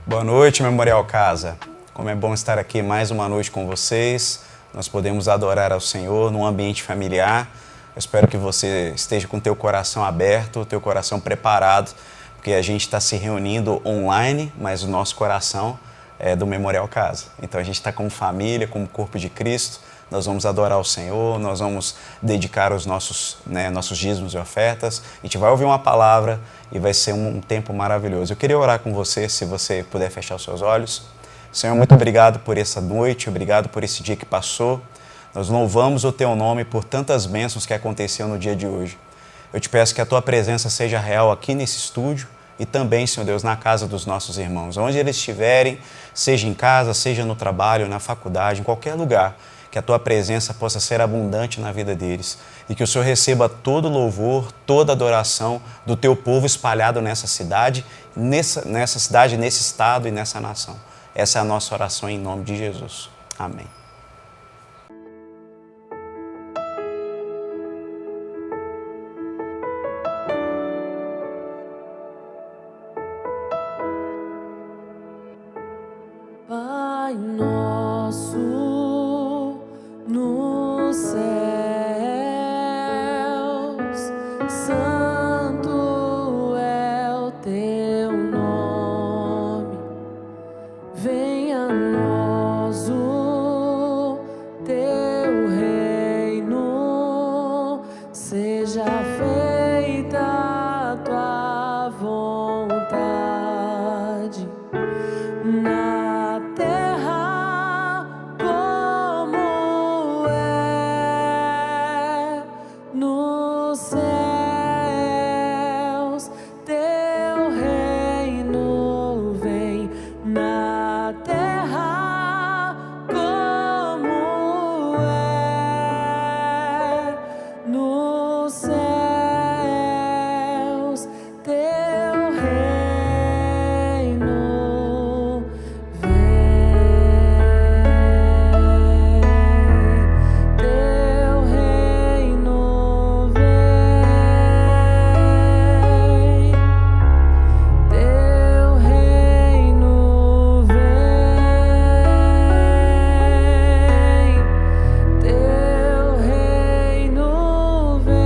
Boa noite, Memorial Casa. Como é bom estar aqui mais uma noite com vocês. Nós podemos adorar ao Senhor num ambiente familiar. Eu espero que você esteja com o teu coração aberto, o teu coração preparado, porque a gente está se reunindo online, mas o nosso coração é do Memorial Casa. Então a gente está como família, como corpo de Cristo. Nós vamos adorar o Senhor, nós vamos dedicar os nossos dízimos e ofertas. A gente vai ouvir uma palavra e vai ser um tempo maravilhoso. Eu queria orar com você, se você puder fechar os seus olhos. Senhor, muito obrigado por essa noite, obrigado por esse dia que passou. Nós louvamos o Teu nome por tantas bênçãos que aconteceram no dia de hoje. Eu te peço que a Tua presença seja real aqui nesse estúdio e também, Senhor Deus, na casa dos nossos irmãos. Onde eles estiverem, seja em casa, seja no trabalho, na faculdade, em qualquer lugar, que a Tua presença possa ser abundante na vida deles e que o Senhor receba todo louvor, toda adoração do Teu povo espalhado nessa cidade, nesse estado e nessa nação. Essa é a nossa oração em nome de Jesus. Amém. Pai nosso nos céus, santo é o teu nome. Venha a nós o teu reino, seja feita a tua vontade, na terra como é nos céus. Teu reino vem, na terra como é nos céus. Teu reino vem, teu reino vem, teu reino vem, teu reino vem.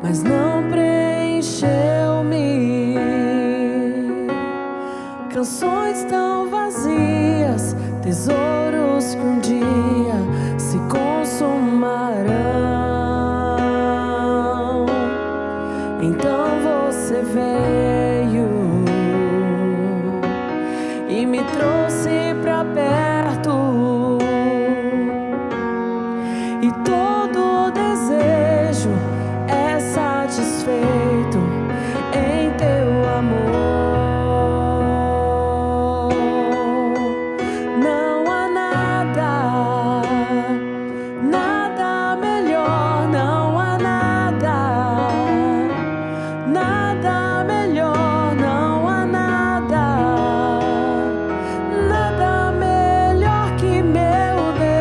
mas não preencheu-me. Canções tão vazias, tesouros que um dia se consumarão. Então você veio e me trouxe pra perto, e todo desejo é satisfeito em teu amor. Não há nada, nada melhor, não há nada, nada melhor, não há nada, nada melhor que meu Deus.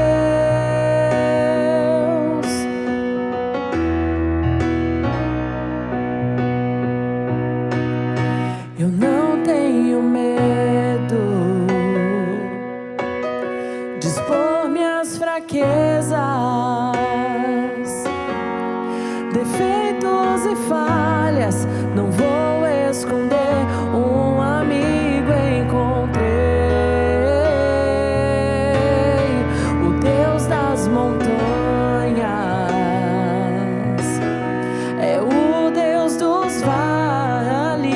Eu não tenho medo de expor minhas fraquezas, defeitos e falhas. Não vou esconder, um amigo encontrei, o Deus das montanhas, é o Deus dos vales,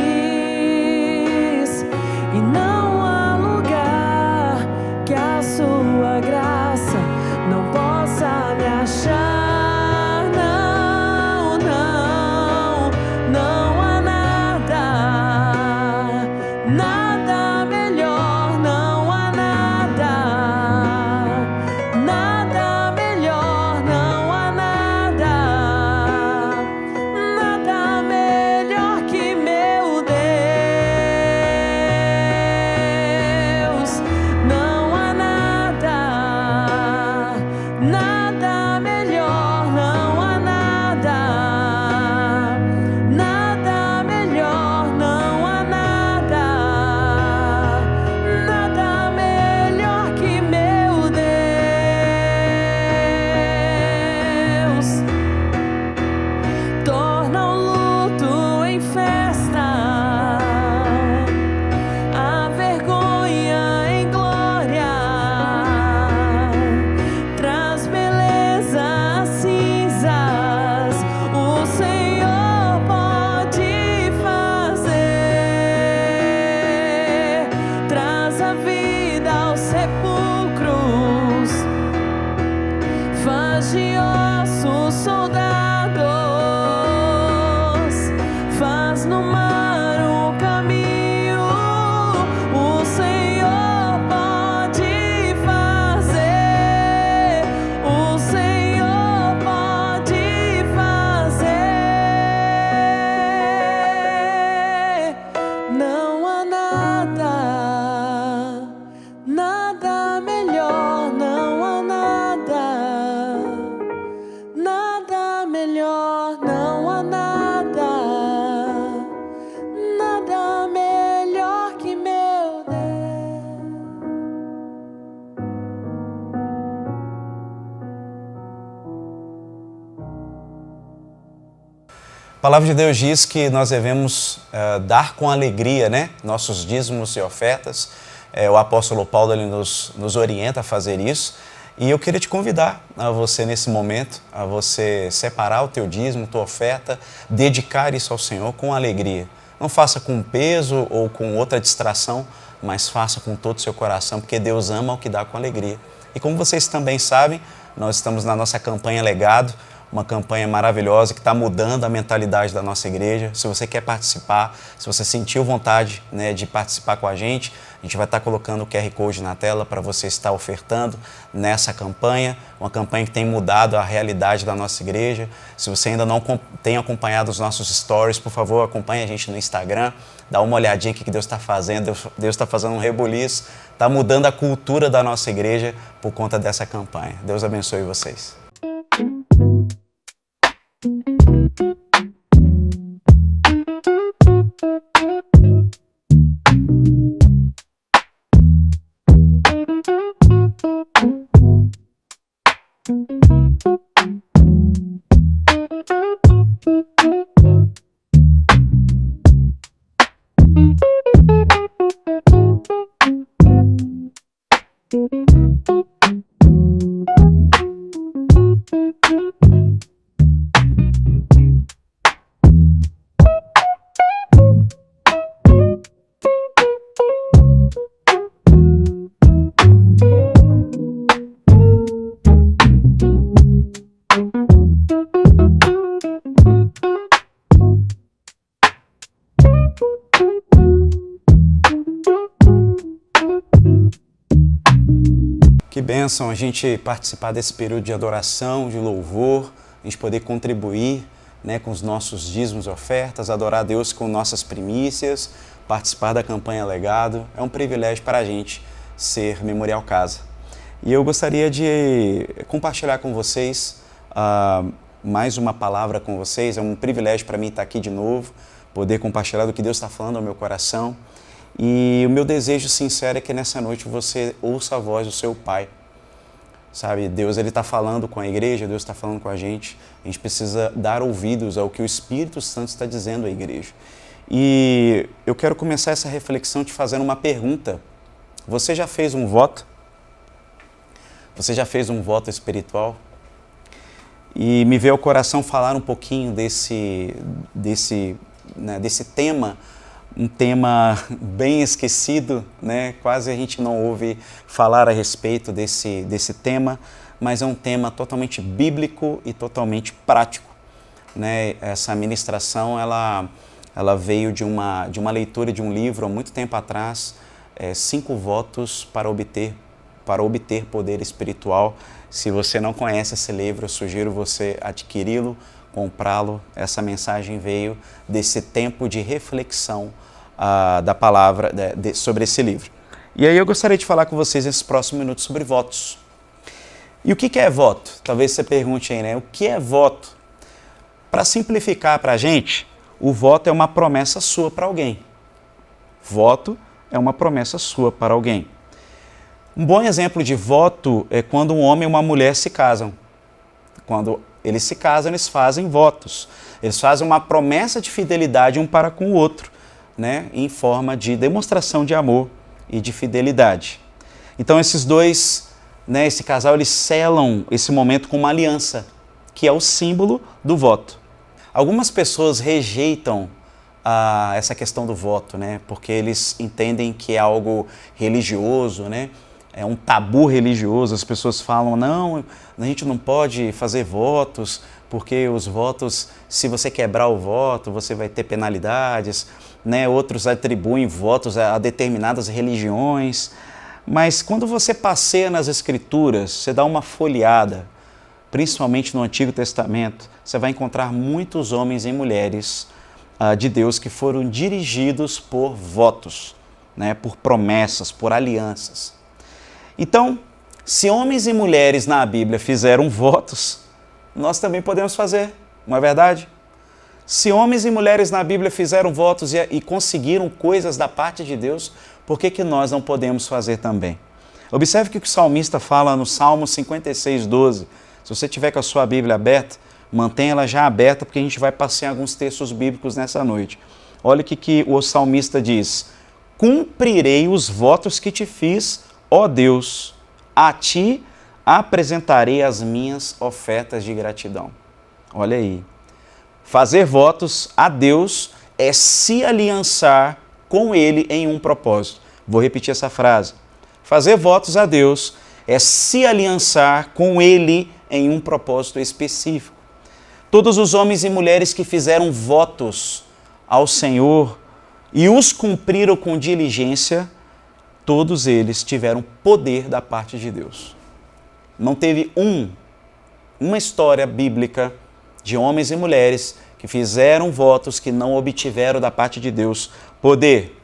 e não há lugar que a sua graça não possa me achar. Não, não, não há nada, nada melhor, não há nada, nada melhor, não há nada, nada melhor que meu Deus. Não há nada, nada melhor, não há nada, nada melhor, não há nada, nada melhor que meu Deus. Torna o luto em festa, a vergonha em glória, traz beleza às cinzas, o Senhor pode fazer, traz a vida aos sepulcros, faz de ossos soldados, faz no mar o caminho, o Senhor pode fazer, o Senhor pode fazer. Não há nada, nada melhor, não há nada, nada melhor, não há nada, nada melhor que meu Deus. A palavra de Deus diz que nós devemos dar com alegria, né? Nossos dízimos e ofertas. O apóstolo Paulo ele nos orienta a fazer isso. E eu queria te convidar a você nesse momento, a você separar o teu dízimo, tua oferta, dedicar isso ao Senhor com alegria. Não faça com peso ou com outra distração, mas faça com todo o seu coração, porque Deus ama o que dá com alegria. E como vocês também sabem, nós estamos na nossa campanha Legado, uma campanha maravilhosa que está mudando a mentalidade da nossa igreja. Se você quer participar, se você sentiu vontade, né, de participar com a gente vai estar colocando o QR Code na tela para você estar ofertando nessa campanha, uma campanha que tem mudado a realidade da nossa igreja. Se você ainda não tem acompanhado os nossos stories, por favor, acompanhe a gente no Instagram, dá uma olhadinha o que Deus está fazendo. Deus está fazendo um rebuliço, está mudando a cultura da nossa igreja por conta dessa campanha. Deus abençoe vocês. Thank you. Que bênção a gente participar desse período de adoração, de louvor, a gente poder contribuir, né, com os nossos dízimos e ofertas, adorar a Deus com nossas primícias, participar da campanha Legado. É um privilégio para a gente ser Memorial Casa. E eu gostaria de compartilhar com vocês mais uma palavra com vocês. É um privilégio para mim estar aqui de novo, poder compartilhar do que Deus está falando ao meu coração. E o meu desejo sincero é que nessa noite você ouça a voz do seu Pai. Sabe, Deus está falando com a igreja, Deus está falando com a gente precisa dar ouvidos ao que o Espírito Santo está dizendo à igreja. E eu quero começar essa reflexão te fazendo uma pergunta. Você já fez um voto? Você já fez um voto espiritual? E me veio ao coração falar um pouquinho desse tema, um tema bem esquecido, né? Quase a gente não ouve falar a respeito desse tema, mas é um tema totalmente bíblico e totalmente prático, né? Essa ministração, ela veio de uma leitura de um livro há muito tempo atrás, 5 votos para obter poder espiritual. Se você não conhece esse livro, eu sugiro você adquiri-lo, comprá-lo. Essa mensagem veio desse tempo de reflexão da palavra sobre esse livro. E aí eu gostaria de falar com vocês nesses próximos minutos sobre votos. E o que é voto? Talvez você pergunte aí, né? O que é voto? Para simplificar para a gente, o voto é uma promessa sua para alguém. Voto é uma promessa sua para alguém. Um bom exemplo de voto é quando um homem e uma mulher se casam. Quando eles se casam, eles fazem votos. Eles fazem uma promessa de fidelidade um para com o outro, né, em forma de demonstração de amor e de fidelidade. Então esses dois, né, esse casal, eles selam esse momento com uma aliança, que é o símbolo do voto. Algumas pessoas rejeitam essa questão do voto, né, porque eles entendem que é algo religioso, né, é um tabu religioso. As pessoas falam, não, a gente não pode fazer votos, porque os votos, se você quebrar o voto, você vai ter penalidades, né? Outros atribuem votos a determinadas religiões. Mas quando você passeia nas Escrituras, você dá uma folheada, principalmente no Antigo Testamento, você vai encontrar muitos homens e mulheres de Deus que foram dirigidos por votos, né? Por promessas, por alianças. Então, se homens e mulheres na Bíblia fizeram votos, nós também podemos fazer, não é verdade? Se homens e mulheres na Bíblia fizeram votos e conseguiram coisas da parte de Deus, por que nós não podemos fazer também? Observe que o salmista fala no Salmo 56, 12. Se você tiver com a sua Bíblia aberta, mantenha ela já aberta, porque a gente vai passear alguns textos bíblicos nessa noite. Olha o que o salmista diz. Cumprirei os votos que te fiz, ó Deus, a ti apresentarei as minhas ofertas de gratidão. Olha aí. Fazer votos a Deus é se aliançar com Ele em um propósito. Vou repetir essa frase. Fazer votos a Deus é se aliançar com Ele em um propósito específico. Todos os homens e mulheres que fizeram votos ao Senhor e os cumpriram com diligência, todos eles tiveram poder da parte de Deus. Não teve uma história bíblica de homens e mulheres que fizeram votos que não obtiveram da parte de Deus poder.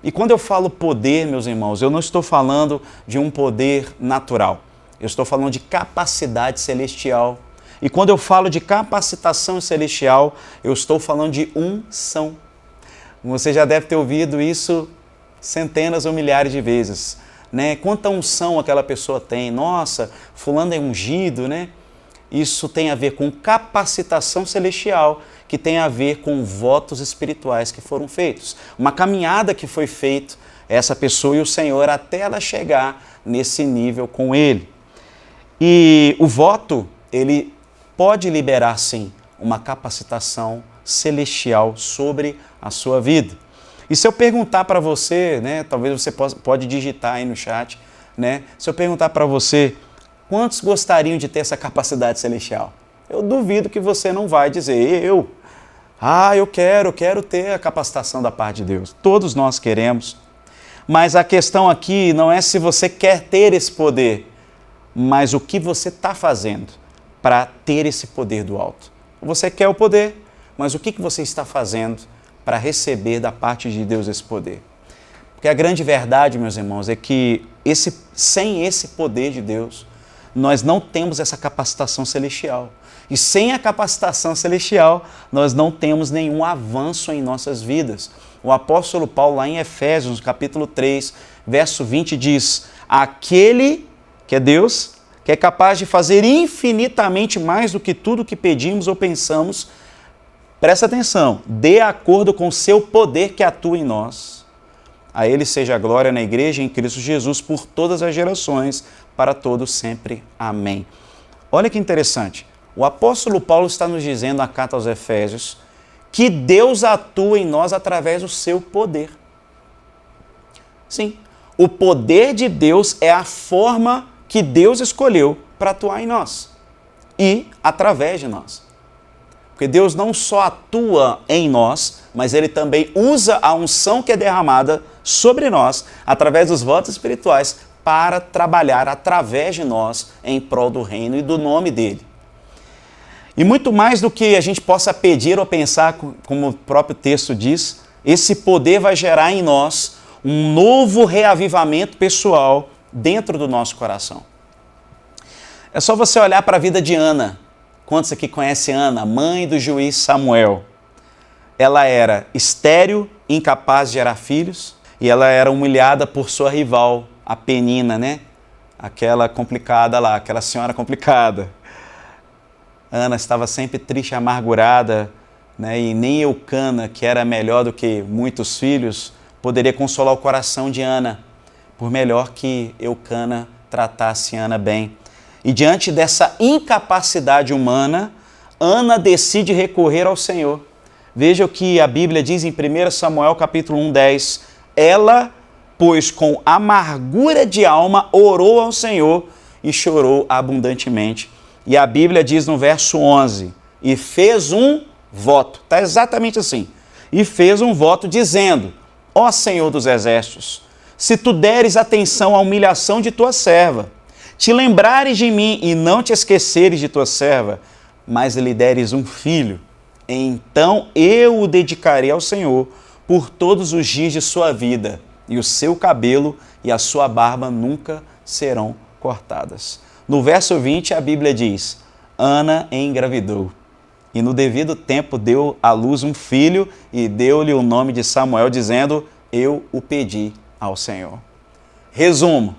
E quando eu falo poder, meus irmãos, eu não estou falando de um poder natural. Eu estou falando de capacidade celestial. E quando eu falo de capacitação celestial, eu estou falando de unção. Você já deve ter ouvido isso centenas ou milhares de vezes, né? Quanta unção aquela pessoa tem. Nossa, fulano é ungido, né? Isso tem a ver com capacitação celestial, que tem a ver com votos espirituais que foram feitos. Uma caminhada que foi feita, essa pessoa e o Senhor, até ela chegar nesse nível com Ele. E o voto, ele pode liberar, sim, uma capacitação celestial sobre a sua vida. E se eu perguntar para você, né, talvez você pode digitar aí no chat, né, se eu perguntar para você, quantos gostariam de ter essa capacidade celestial? Eu duvido que você não vai dizer, eu. Eu quero ter a capacitação da parte de Deus. Todos nós queremos. Mas a questão aqui não é se você quer ter esse poder, mas o que você está fazendo para ter esse poder do alto. Você quer o poder, mas o que você está fazendo para receber da parte de Deus esse poder? Porque a grande verdade, meus irmãos, é que sem esse poder de Deus, nós não temos essa capacitação celestial. E sem a capacitação celestial, nós não temos nenhum avanço em nossas vidas. O apóstolo Paulo, lá em Efésios, capítulo 3, verso 20, diz: aquele que é Deus, que é capaz de fazer infinitamente mais do que tudo que pedimos ou pensamos, presta atenção, de acordo com o seu poder que atua em nós. A Ele seja a glória na igreja em Cristo Jesus por todas as gerações, para todos sempre. Amém. Olha que interessante. O apóstolo Paulo está nos dizendo na carta aos Efésios que Deus atua em nós através do seu poder. Sim, o poder de Deus é a forma que Deus escolheu para atuar em nós e através de nós. Porque Deus não só atua em nós, mas Ele também usa a unção que é derramada sobre nós, através dos votos espirituais, para trabalhar através de nós em prol do reino e do nome dEle. E muito mais do que a gente possa pedir ou pensar, como o próprio texto diz, esse poder vai gerar em nós um novo reavivamento pessoal dentro do nosso coração. É só você olhar para a vida de Ana. Quantos aqui conhecem Ana, mãe do juiz Samuel? Ela era estéril, incapaz de gerar filhos, e ela era humilhada por sua rival, a Penina, né? Aquela complicada lá, aquela senhora complicada. Ana estava sempre triste, amargurada, né? E nem Eucana, que era melhor do que muitos filhos, poderia consolar o coração de Ana, por melhor que Eucana tratasse Ana bem. E diante dessa incapacidade humana, Ana decide recorrer ao Senhor. Veja o que a Bíblia diz em 1 Samuel capítulo 1, 10. Ela, pois com amargura de alma, orou ao Senhor e chorou abundantemente. E a Bíblia diz no verso 11, e fez um voto, está exatamente assim, e fez um voto dizendo: ó Senhor dos exércitos, se tu deres atenção à humilhação de tua serva, te lembrares de mim e não te esqueceres de tua serva, mas lhe deres um filho, então eu o dedicarei ao Senhor por todos os dias de sua vida, e o seu cabelo e a sua barba nunca serão cortadas. No verso 20, a Bíblia diz: Ana engravidou, e no devido tempo deu à luz um filho, e deu-lhe o nome de Samuel, dizendo: eu o pedi ao Senhor. Resumo: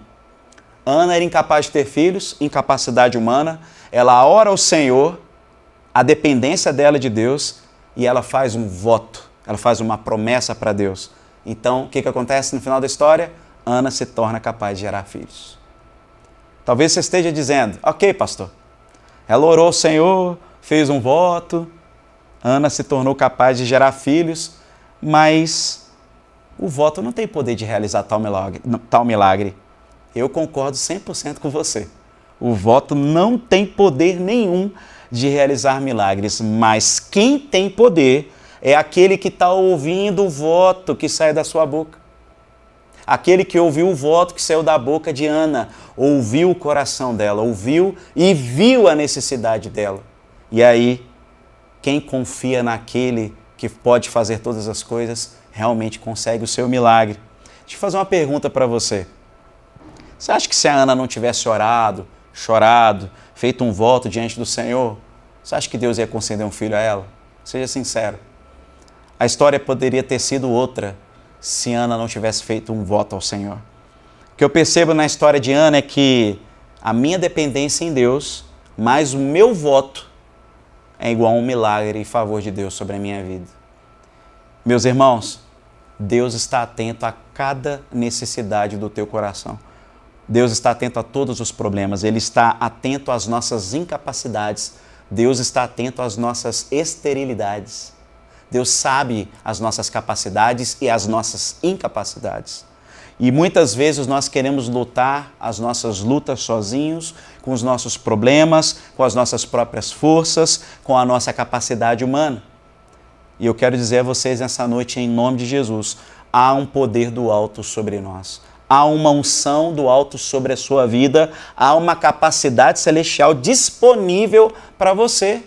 Ana era incapaz de ter filhos, incapacidade humana, ela ora ao Senhor, a dependência dela de Deus, e ela faz um voto, ela faz uma promessa para Deus. Então, o que acontece no final da história? Ana se torna capaz de gerar filhos. Talvez você esteja dizendo: ok, pastor, ela orou ao Senhor, fez um voto, Ana se tornou capaz de gerar filhos, mas o voto não tem poder de realizar tal milagre. Eu concordo 100% com você. O voto não tem poder nenhum de realizar milagres, mas quem tem poder é aquele que está ouvindo o voto que sai da sua boca. Aquele que ouviu o voto que saiu da boca de Ana, ouviu o coração dela, ouviu e viu a necessidade dela. E aí, quem confia naquele que pode fazer todas as coisas, realmente consegue o seu milagre. Deixa eu fazer uma pergunta para você. Você acha que se a Ana não tivesse orado, chorado, feito um voto diante do Senhor, você acha que Deus ia conceder um filho a ela? Seja sincero. A história poderia ter sido outra se Ana não tivesse feito um voto ao Senhor. O que eu percebo na história de Ana é que a minha dependência em Deus, mais o meu voto, é igual a um milagre em favor de Deus sobre a minha vida. Meus irmãos, Deus está atento a cada necessidade do teu coração. Deus está atento a todos os problemas. Ele está atento às nossas incapacidades. Deus está atento às nossas esterilidades. Deus sabe as nossas capacidades e as nossas incapacidades. E muitas vezes nós queremos lutar as nossas lutas sozinhos, com os nossos problemas, com as nossas próprias forças, com a nossa capacidade humana. E eu quero dizer a vocês nessa noite, em nome de Jesus, há um poder do alto sobre nós. Há uma unção do alto sobre a sua vida. Há uma capacidade celestial disponível para você.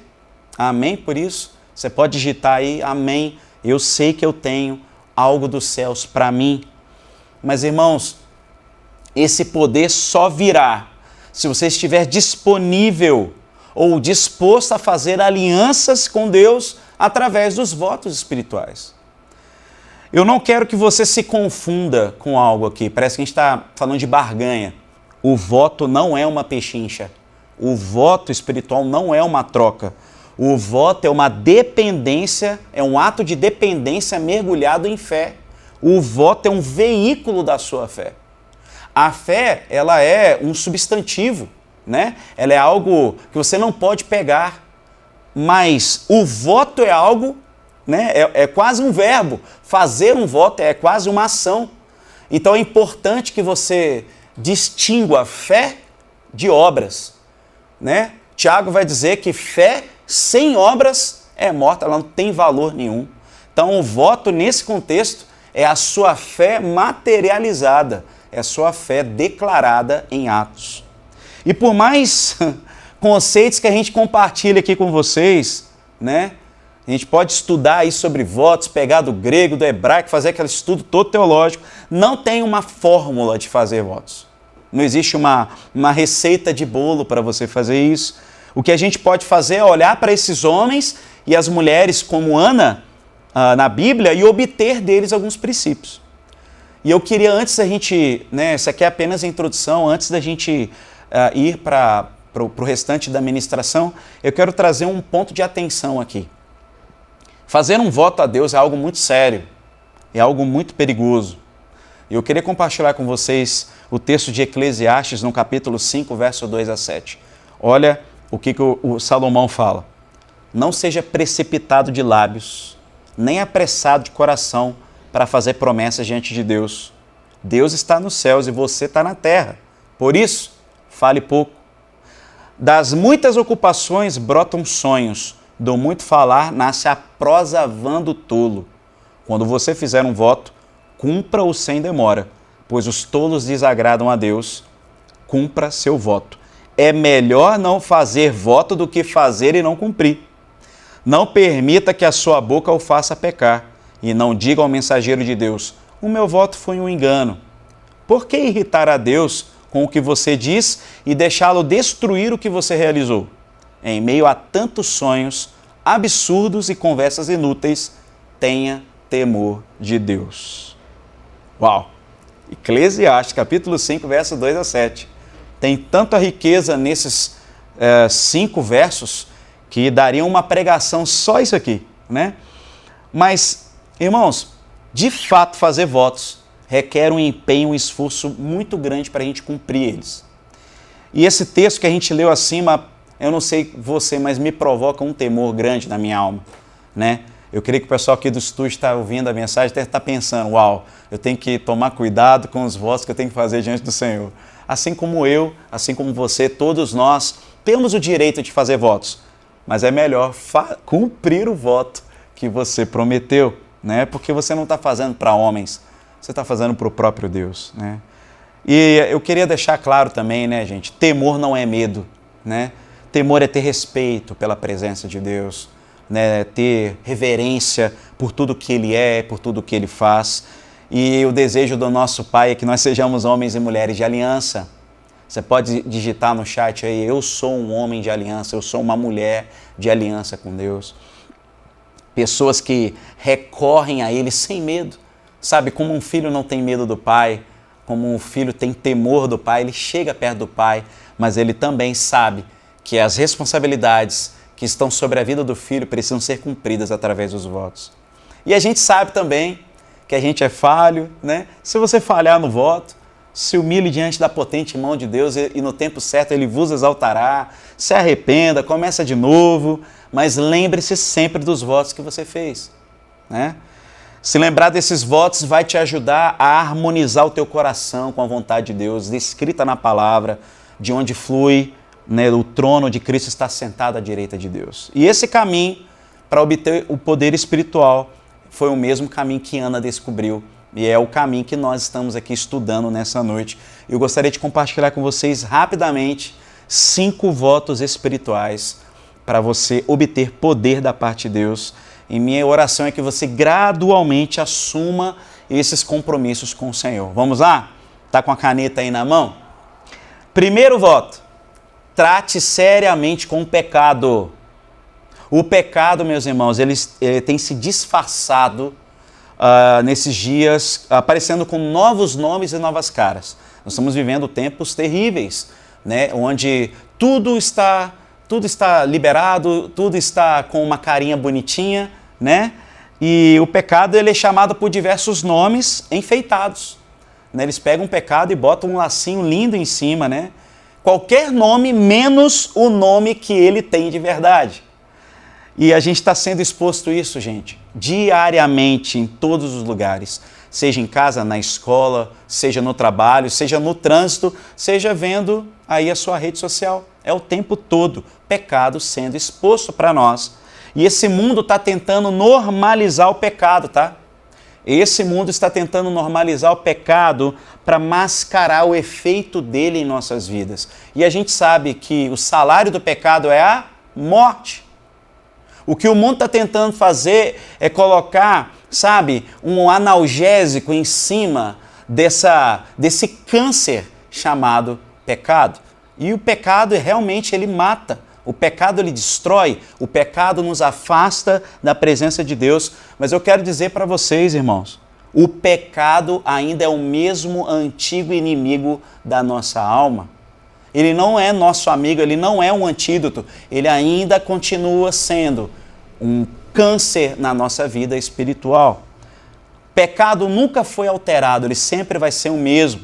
Amém? Por isso, você pode digitar aí, amém. Eu sei que eu tenho algo dos céus para mim. Mas, irmãos, esse poder só virá se você estiver disponível ou disposto a fazer alianças com Deus através dos votos espirituais. Eu não quero que você se confunda com algo aqui. Parece que a gente está falando de barganha. O voto não é uma pechincha. O voto espiritual não é uma troca. O voto é uma dependência, é um ato de dependência mergulhado em fé. O voto é um veículo da sua fé. A fé, ela é um substantivo, né? Ela é algo que você não pode pegar. Mas o voto é algo, né? É quase um verbo. Fazer um voto é quase uma ação. Então é importante que você distingua fé de obras, né? Tiago vai dizer que fé sem obras é morta, ela não tem valor nenhum. Então o voto nesse contexto é a sua fé materializada, é a sua fé declarada em atos. E por mais conceitos que a gente compartilha aqui com vocês, né? A gente pode estudar aí sobre votos, pegar do grego, do hebraico, fazer aquele estudo todo teológico. Não tem uma fórmula de fazer votos. Não existe uma receita de bolo para você fazer isso. O que a gente pode fazer é olhar para esses homens e as mulheres como Ana na Bíblia e obter deles alguns princípios. E eu queria, antes da gente, né, isso aqui é apenas a introdução, antes da gente ir para o restante da ministração, eu quero trazer um ponto de atenção aqui. Fazer um voto a Deus é algo muito sério, é algo muito perigoso. E eu queria compartilhar com vocês o texto de Eclesiastes, no capítulo 5, verso 2 a 7. Olha o que o Salomão fala. Não seja precipitado de lábios, nem apressado de coração para fazer promessas diante de Deus. Deus está nos céus e você está na terra. Por isso, fale pouco. Das muitas ocupações brotam sonhos, do muito falar nasce a prosa vã do tolo. Quando você fizer um voto, cumpra-o sem demora, pois os tolos desagradam a Deus. Cumpra seu voto. É melhor não fazer voto do que fazer e não cumprir. Não permita que a sua boca o faça pecar, e não diga ao mensageiro de Deus: o meu voto foi um engano. Por que irritar a Deus com o que você diz e deixá-lo destruir o que você realizou? Em meio a tantos sonhos absurdos e conversas inúteis, tenha temor de Deus. Uau! Eclesiastes, capítulo 5, verso 2 a 7. Tem tanta riqueza nesses 5 versos que daria uma pregação só isso aqui, né? Mas, irmãos, de fato fazer votos requer um empenho, um esforço muito grande para a gente cumprir eles. E esse texto que a gente leu acima, eu não sei você, mas me provoca um temor grande na minha alma, né? Eu creio que o pessoal aqui do estúdio está ouvindo a mensagem, deve estar pensando: uau, eu tenho que tomar cuidado com os votos que eu tenho que fazer diante do Senhor. Assim como eu, assim como você, todos nós temos o direito de fazer votos, mas é melhor cumprir o voto que você prometeu, né? Porque você não está fazendo para homens, você está fazendo para o próprio Deus, né? E eu queria deixar claro também, né, gente, temor não é medo, né? Temor é ter respeito pela presença de Deus, né? Ter reverência por tudo que Ele é, por tudo que Ele faz. E o desejo do nosso Pai é que nós sejamos homens e mulheres de aliança. Você pode digitar no chat aí: eu sou um homem de aliança, eu sou uma mulher de aliança com Deus. Pessoas que recorrem a Ele sem medo. Sabe, como um filho não tem medo do pai, como um filho tem temor do pai, ele chega perto do pai, mas ele também sabe que as responsabilidades que estão sobre a vida do filho precisam ser cumpridas através dos votos. E a gente sabe também que a gente é falho, né? Se você falhar no voto, se humilhe diante da potente mão de Deus e no tempo certo Ele vos exaltará. Se arrependa, começa de novo, mas lembre-se sempre dos votos que você fez, né? Se lembrar desses votos vai te ajudar a harmonizar o teu coração com a vontade de Deus, descrita na palavra, de onde flui, né, o trono de Cristo está sentado à direita de Deus. E esse caminho para obter o poder espiritual. Foi o mesmo caminho que Ana descobriu e é o caminho que nós estamos aqui estudando nessa noite. Eu gostaria de compartilhar com vocês rapidamente 5 votos espirituais para você obter poder da parte de Deus. E minha oração é que você gradualmente assuma esses compromissos com o Senhor. Vamos lá? Tá com a caneta aí na mão? Primeiro voto: trate seriamente com o pecado. O pecado, meus irmãos, ele tem se disfarçado nesses dias, aparecendo com novos nomes e novas caras. Nós estamos vivendo tempos terríveis, né? Onde tudo está liberado, tudo está com uma carinha bonitinha, né? E o pecado, ele é chamado por diversos nomes enfeitados, né? Eles pegam o pecado e botam um lacinho lindo em cima, né? Qualquer nome menos o nome que ele tem de verdade. E a gente está sendo exposto a isso, gente, diariamente, em todos os lugares. Seja em casa, na escola, seja no trabalho, seja no trânsito, seja vendo aí a sua rede social. É o tempo todo pecado sendo exposto para nós. E esse mundo está tentando normalizar o pecado, tá? Esse mundo está tentando normalizar o pecado para mascarar o efeito dele em nossas vidas. E a gente sabe que o salário do pecado é a morte. O que o mundo está tentando fazer é colocar, sabe, um analgésico em cima desse câncer chamado pecado. E o pecado realmente ele mata. O pecado ele destrói, o pecado nos afasta da presença de Deus. Mas eu quero dizer para vocês, irmãos, o pecado ainda é o mesmo antigo inimigo da nossa alma. Ele não é nosso amigo, ele não é um antídoto, ele ainda continua sendo um câncer na nossa vida espiritual. Pecado nunca foi alterado, ele sempre vai ser o mesmo.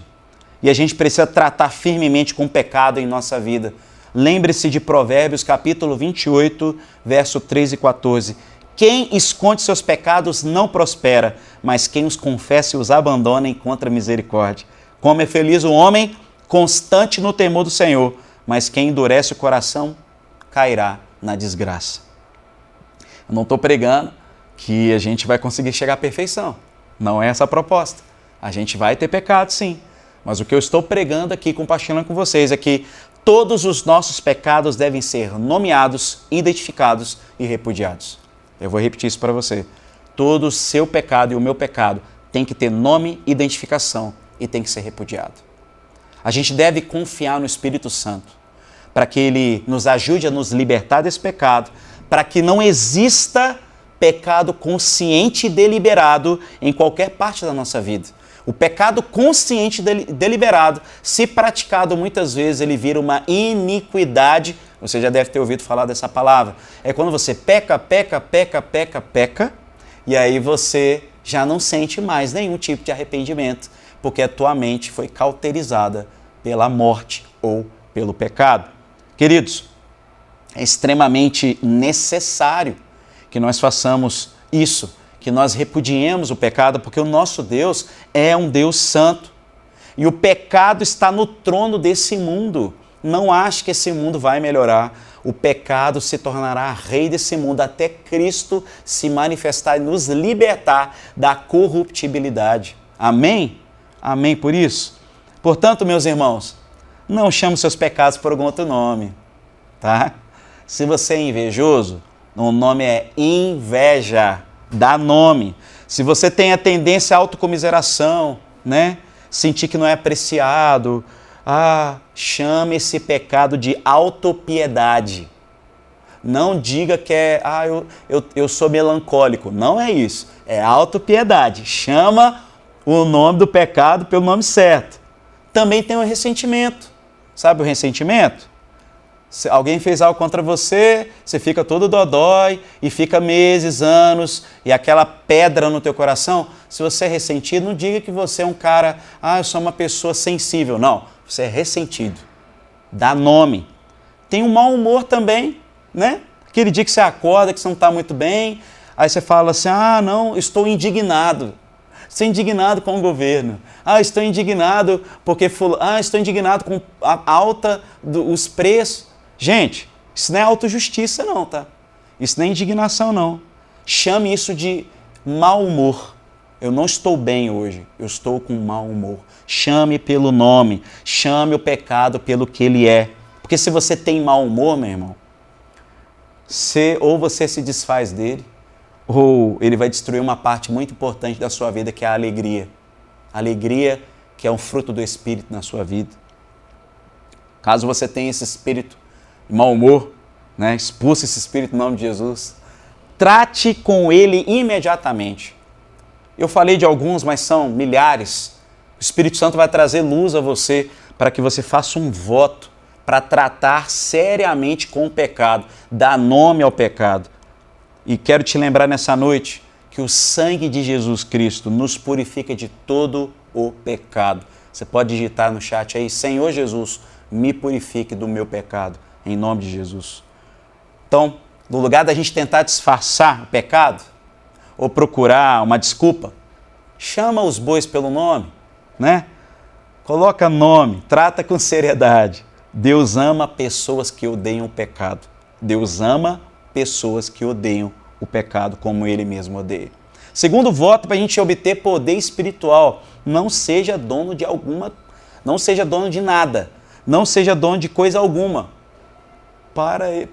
E a gente precisa tratar firmemente com o pecado em nossa vida. Lembre-se de Provérbios capítulo 28, verso 13 e 14. Quem esconde seus pecados não prospera, mas quem os confessa e os abandona encontra misericórdia. Como é feliz o homem constante no temor do Senhor, mas quem endurece o coração cairá na desgraça. Eu não estou pregando que a gente vai conseguir chegar à perfeição. Não é essa a proposta. A gente vai ter pecado, sim. Mas o que eu estou pregando aqui, compartilhando com vocês, é que todos os nossos pecados devem ser nomeados, identificados e repudiados. Eu vou repetir isso para você. Todo o seu pecado e o meu pecado tem que ter nome, identificação e tem que ser repudiado. A gente deve confiar no Espírito Santo para que ele nos ajude a nos libertar desse pecado, para que não exista pecado consciente e deliberado em qualquer parte da nossa vida. O pecado consciente e deliberado, se praticado muitas vezes, ele vira uma iniquidade. Você já deve ter ouvido falar dessa palavra. É quando você peca, e aí você já não sente mais nenhum tipo de arrependimento, porque a tua mente foi cauterizada pela morte ou pelo pecado. Queridos, é extremamente necessário que nós façamos isso, que nós repudiemos o pecado, porque o nosso Deus é um Deus santo. E o pecado está no trono desse mundo. Não ache que esse mundo vai melhorar. O pecado se tornará rei desse mundo até Cristo se manifestar e nos libertar da corruptibilidade. Amém? Amém por isso? Portanto, meus irmãos, não chame seus pecados por algum outro nome, tá? Se você é invejoso, o nome é inveja. Dá nome. Se você tem a tendência à autocomiseração, né? Sentir que não é apreciado, chame esse pecado de autopiedade. Não diga que é, eu sou melancólico. Não é isso. É autopiedade. Chama o nome do pecado pelo nome certo. Também tem o ressentimento. Sabe o ressentimento? Se alguém fez algo contra você, você fica todo dodói e fica meses, anos, e aquela pedra no teu coração. Se você é ressentido, não diga que você é um cara, eu sou uma pessoa sensível. Não, você é ressentido. Dá nome. Tem um mau humor também, né? Aquele dia que você acorda, que você não está muito bem, aí você fala assim, não, estou indignado. Estou indignado com o governo. Estou indignado porque estou indignado com a alta dos preços. Gente, isso não é autojustiça não, tá? Isso não é indignação, não. Chame isso de mau humor. Eu não estou bem hoje, eu estou com mau humor. Chame pelo nome, chame o pecado pelo que ele é. Porque se você tem mau humor, meu irmão, ou você se desfaz dele, ou ele vai destruir uma parte muito importante da sua vida, que é a alegria. A alegria que é um fruto do Espírito na sua vida. Caso você tenha esse espírito de mau humor, né, expulse esse espírito em nome de Jesus, trate com ele imediatamente. Eu falei de alguns, mas são milhares. O Espírito Santo vai trazer luz a você para que você faça um voto para tratar seriamente com o pecado, dar nome ao pecado. E quero te lembrar nessa noite que o sangue de Jesus Cristo nos purifica de todo o pecado. Você pode digitar no chat aí, Senhor Jesus, me purifique do meu pecado, em nome de Jesus. Então, no lugar da gente tentar disfarçar o pecado, ou procurar uma desculpa, chama os bois pelo nome, né? Coloca nome, trata com seriedade. Deus ama pessoas que odeiam o pecado. Deus ama pessoas que odeiam o pecado como Ele mesmo odeia. Segundo voto, para a gente obter poder espiritual, não seja dono de não seja dono de nada, não seja dono de coisa alguma.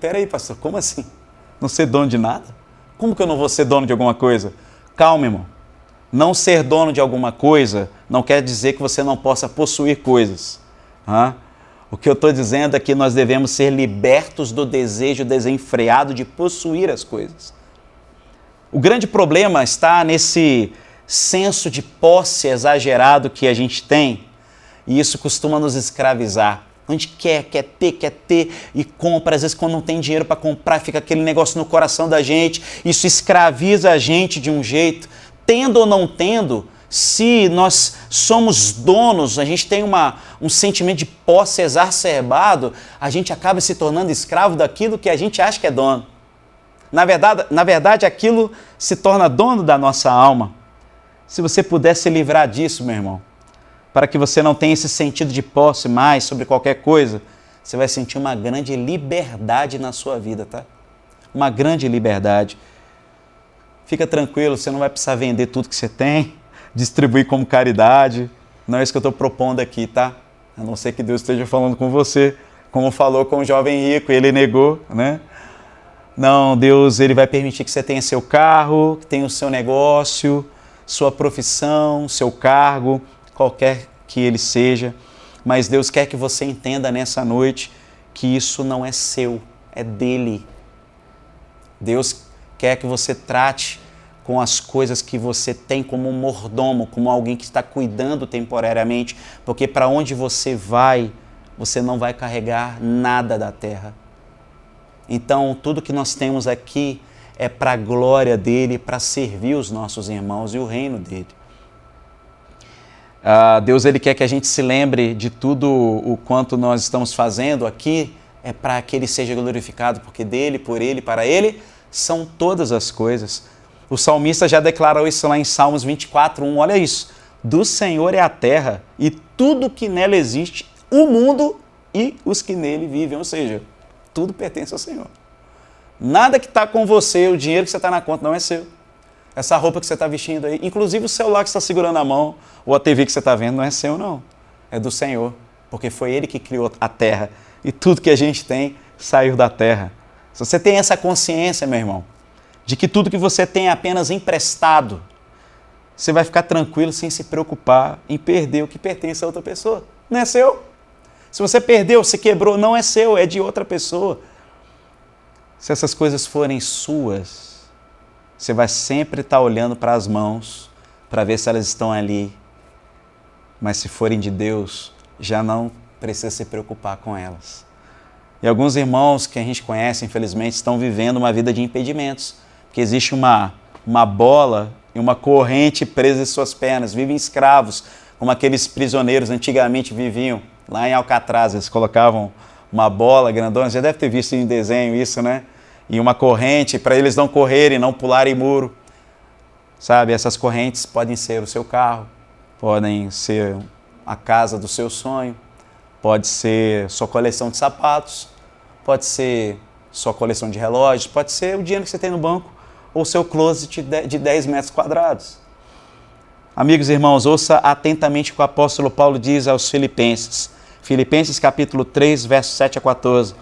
Peraí, pastor, como assim? Não ser dono de nada? Como que eu não vou ser dono de alguma coisa? Calma, irmão. Não ser dono de alguma coisa não quer dizer que você não possa possuir coisas. O que eu estou dizendo é que nós devemos ser libertos do desejo desenfreado de possuir as coisas. O grande problema está nesse senso de posse exagerado que a gente tem, e isso costuma nos escravizar. A gente quer ter e compra. Às vezes, quando não tem dinheiro para comprar, fica aquele negócio no coração da gente. Isso escraviza a gente de um jeito. Tendo ou não tendo, se nós somos donos, a gente tem um sentimento de posse exacerbado, a gente acaba se tornando escravo daquilo que a gente acha que é dono. Na verdade, aquilo se torna dono da nossa alma. Se você puder se livrar disso, meu irmão, para que você não tenha esse sentido de posse mais sobre qualquer coisa, você vai sentir uma grande liberdade na sua vida, tá? Uma grande liberdade. Fica tranquilo, você não vai precisar vender tudo que você tem, distribuir como caridade. Não é isso que eu estou propondo aqui, tá? A não ser que Deus esteja falando com você, como falou com o jovem rico, ele negou, né? Não, Deus, ele vai permitir que você tenha seu carro, que tenha o seu negócio, sua profissão, seu cargo, qualquer que ele seja, mas Deus quer que você entenda nessa noite que isso não é seu, é dele. Deus quer que você trate com as coisas que você tem como um mordomo, como alguém que está cuidando temporariamente, porque para onde você vai, você não vai carregar nada da terra. Então, tudo que nós temos aqui é para a glória dele, para servir os nossos irmãos e o reino dele. Deus, ele quer que a gente se lembre de tudo o quanto nós estamos fazendo aqui, é para que ele seja glorificado, porque dele, por ele, para ele, são todas as coisas. O salmista já declarou isso lá em Salmos 24:1, olha isso. Do Senhor é a terra e tudo que nela existe, o mundo e os que nele vivem, ou seja, tudo pertence ao Senhor. Nada que está com você, o dinheiro que você está na conta não é seu. Essa roupa que você está vestindo aí, inclusive o celular que você está segurando na mão, ou a TV que você está vendo, não é seu não, é do Senhor, porque foi Ele que criou a terra e tudo que a gente tem saiu da terra. Se você tem essa consciência, meu irmão, de que tudo que você tem é apenas emprestado, você vai ficar tranquilo sem se preocupar em perder o que pertence a outra pessoa. Não é seu. Se você perdeu, se quebrou, não é seu, é de outra pessoa. Se essas coisas forem suas, você vai sempre estar olhando para as mãos para ver se elas estão ali. Mas se forem de Deus, já não precisa se preocupar com elas. E alguns irmãos que a gente conhece, infelizmente, estão vivendo uma vida de impedimentos, porque existe uma bola e uma corrente presa em suas pernas, vivem escravos, como aqueles prisioneiros antigamente viviam. Lá em Alcatraz, eles colocavam uma bola grandona, já deve ter visto em desenho isso, né? E uma corrente para eles não correrem, não pularem muro. Sabe, essas correntes podem ser o seu carro, podem ser a casa do seu sonho, pode ser sua coleção de sapatos, pode ser sua coleção de relógios, pode ser o dinheiro que você tem no banco ou seu closet de 10 metros quadrados. Amigos e irmãos, ouça atentamente o que o apóstolo Paulo diz aos Filipenses. Filipenses capítulo 3, versos 7 a 14.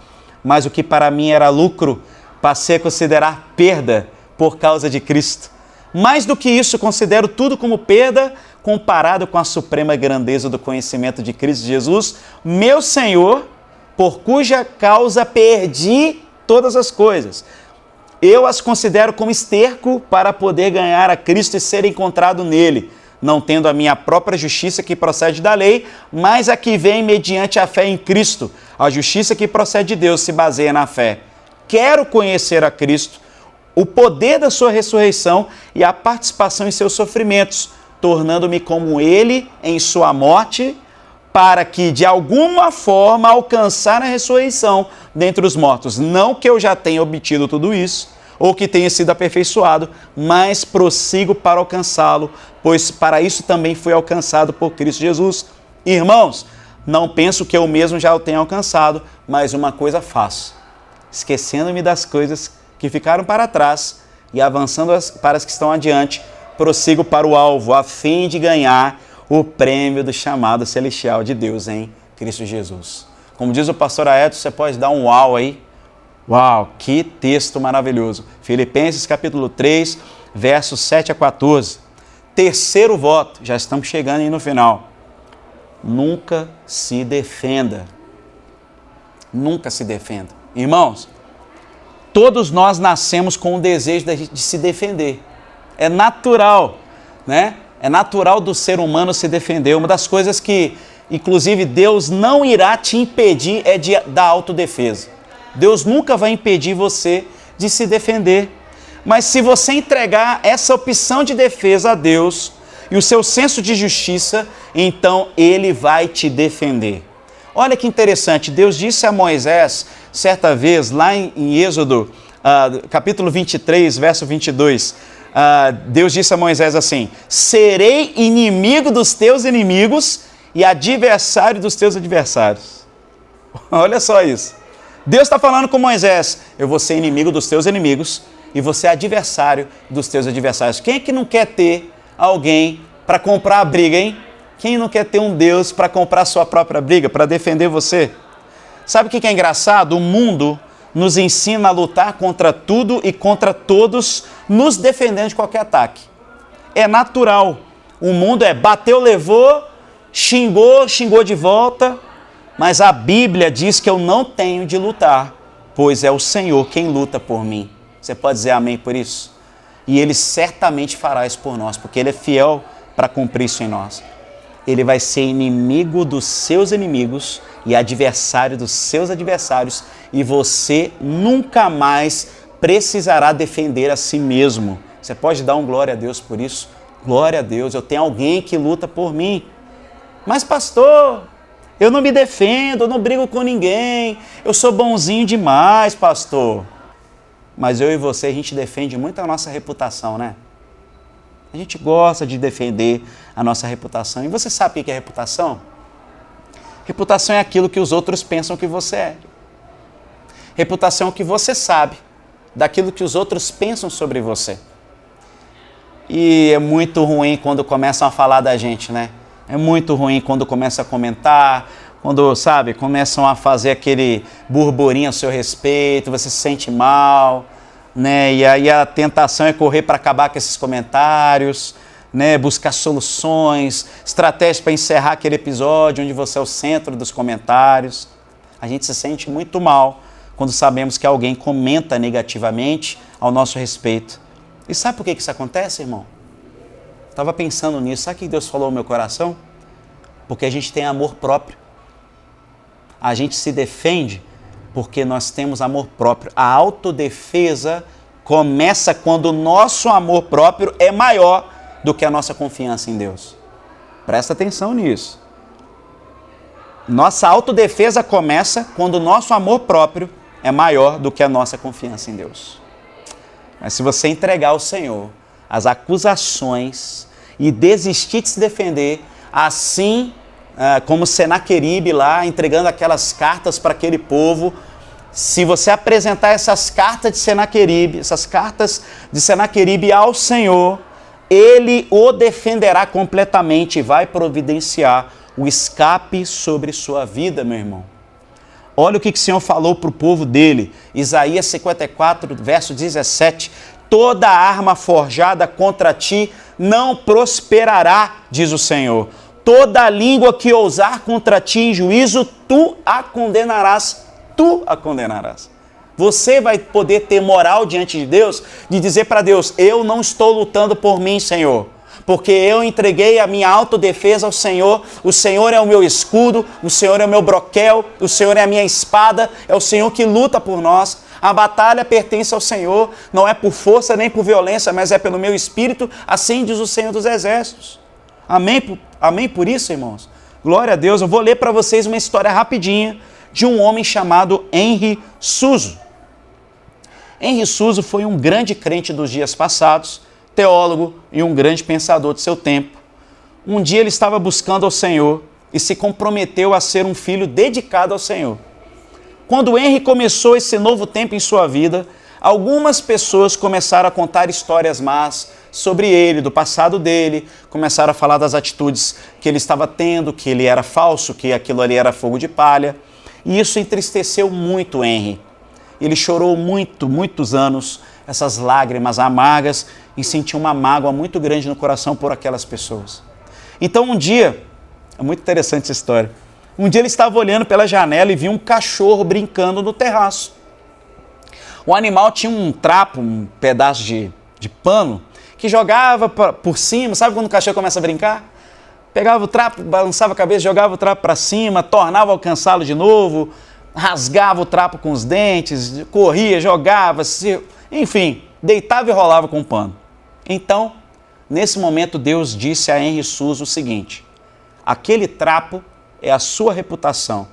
Mas o que para mim era lucro, passei a considerar perda por causa de Cristo. Mais do que isso, considero tudo como perda comparado com a suprema grandeza do conhecimento de Cristo Jesus, meu Senhor, por cuja causa perdi todas as coisas. Eu as considero como esterco para poder ganhar a Cristo e ser encontrado nele, não tendo a minha própria justiça que procede da lei, mas a que vem mediante a fé em Cristo. A justiça que procede de Deus se baseia na fé. Quero conhecer a Cristo, o poder da sua ressurreição e a participação em seus sofrimentos, tornando-me como ele em sua morte, para que de alguma forma alcançar a ressurreição dentre os mortos. Não que eu já tenha obtido tudo isso, ou que tenha sido aperfeiçoado, mas prossigo para alcançá-lo, pois para isso também fui alcançado por Cristo Jesus. Irmãos, não penso que eu mesmo já o tenha alcançado, mas uma coisa faço, esquecendo-me das coisas que ficaram para trás e avançando para as que estão adiante, prossigo para o alvo, a fim de ganhar o prêmio do chamado celestial de Deus em Cristo Jesus. Como diz o pastor Aeto, você pode dar um uau aí. Uau, que texto maravilhoso. Filipenses capítulo 3, versos 7 a 14. Terceiro voto, já estamos chegando aí no final. Nunca se defenda. Nunca se defenda. Irmãos, todos nós nascemos com o desejo de se defender. É natural, né? É natural do ser humano se defender. Uma das coisas que, inclusive, Deus não irá te impedir é da autodefesa. Deus nunca vai impedir você de se defender. Mas se você entregar essa opção de defesa a Deus e o seu senso de justiça, então Ele vai te defender. Olha que interessante, Deus disse a Moisés, certa vez, lá em Êxodo, capítulo 23, verso 22, Deus disse a Moisés assim: serei inimigo dos teus inimigos e adversário dos teus adversários. Olha só isso. Deus está falando com Moisés: eu vou ser inimigo dos teus inimigos e vou ser adversário dos teus adversários. Quem é que não quer ter alguém para comprar a briga, hein? Quem não quer ter um Deus para comprar a sua própria briga, para defender você? Sabe o que é engraçado? O mundo nos ensina a lutar contra tudo e contra todos, nos defendendo de qualquer ataque. É natural. O mundo bateu, levou, xingou de volta. Mas a Bíblia diz que eu não tenho de lutar, pois é o Senhor quem luta por mim. Você pode dizer amém por isso? E Ele certamente fará isso por nós, porque Ele é fiel para cumprir isso em nós. Ele vai ser inimigo dos seus inimigos e adversário dos seus adversários, e você nunca mais precisará defender a si mesmo. Você pode dar um glória a Deus por isso? Glória a Deus, eu tenho alguém que luta por mim. Mas pastor, eu não me defendo, eu não brigo com ninguém, eu sou bonzinho demais, pastor. Mas eu e você, a gente defende muito a nossa reputação, né? A gente gosta de defender a nossa reputação. E você sabe o que é reputação? Reputação é aquilo que os outros pensam que você é. Reputação é o que você sabe daquilo que os outros pensam sobre você. E é muito ruim quando começam a falar da gente, né? É muito ruim quando começam a comentar, quando, sabe, começam a fazer aquele burburinho a seu respeito, você se sente mal, né? E aí a tentação é correr para acabar com esses comentários, né? Buscar soluções, estratégias para encerrar aquele episódio onde você é o centro dos comentários. A gente se sente muito mal quando sabemos que alguém comenta negativamente ao nosso respeito. E sabe por que isso acontece, irmão? Estava pensando nisso. Sabe o que Deus falou no meu coração? Porque a gente tem amor próprio. A gente se defende porque nós temos amor próprio. A autodefesa começa quando o nosso amor próprio é maior do que a nossa confiança em Deus. Presta atenção nisso. Nossa autodefesa começa quando o nosso amor próprio é maior do que a nossa confiança em Deus. Mas se você entregar ao Senhor as acusações e desistir de se defender, assim como Senaqueribe lá, entregando aquelas cartas para aquele povo, se você apresentar essas cartas de Senaqueribe ao Senhor, Ele o defenderá completamente e vai providenciar o escape sobre sua vida, meu irmão. Olha o que o Senhor falou para o povo dele, Isaías 54, verso 17, toda arma forjada contra ti não prosperará, diz o Senhor. Toda língua que ousar contra ti em juízo, tu a condenarás. Tu a condenarás. Você vai poder ter moral diante de Deus, de dizer para Deus, eu não estou lutando por mim, Senhor, porque eu entreguei a minha autodefesa ao Senhor, o Senhor é o meu escudo, o Senhor é o meu broquel, o Senhor é a minha espada, é o Senhor que luta por nós. A batalha pertence ao Senhor, não é por força nem por violência, mas é pelo meu espírito, assim diz o Senhor dos Exércitos. Amém? Amém por isso, irmãos? Glória a Deus. Eu vou ler para vocês uma história rapidinha de um homem chamado Henry Suso. Henry Suso foi um grande crente dos dias passados, teólogo e um grande pensador de seu tempo. Um dia ele estava buscando ao Senhor e se comprometeu a ser um filho dedicado ao Senhor. Quando Henry começou esse novo tempo em sua vida, algumas pessoas começaram a contar histórias más sobre ele, do passado dele, começaram a falar das atitudes que ele estava tendo, que ele era falso, que aquilo ali era fogo de palha. E isso entristeceu muito Henry. Ele chorou muitos anos, essas lágrimas amargas, e sentiu uma mágoa muito grande no coração por aquelas pessoas. Então um dia, é muito interessante essa história, um dia ele estava olhando pela janela e viu um cachorro brincando no terraço. O animal tinha um trapo, um pedaço de pano, que jogava por cima, sabe quando o cachorro começa a brincar? Pegava o trapo, balançava a cabeça, jogava o trapo para cima, tornava a alcançá-lo de novo, rasgava o trapo com os dentes, corria, jogava, enfim, deitava e rolava com o pano. Então, nesse momento, Deus disse a Henry Suso o seguinte, aquele trapo é a sua reputação,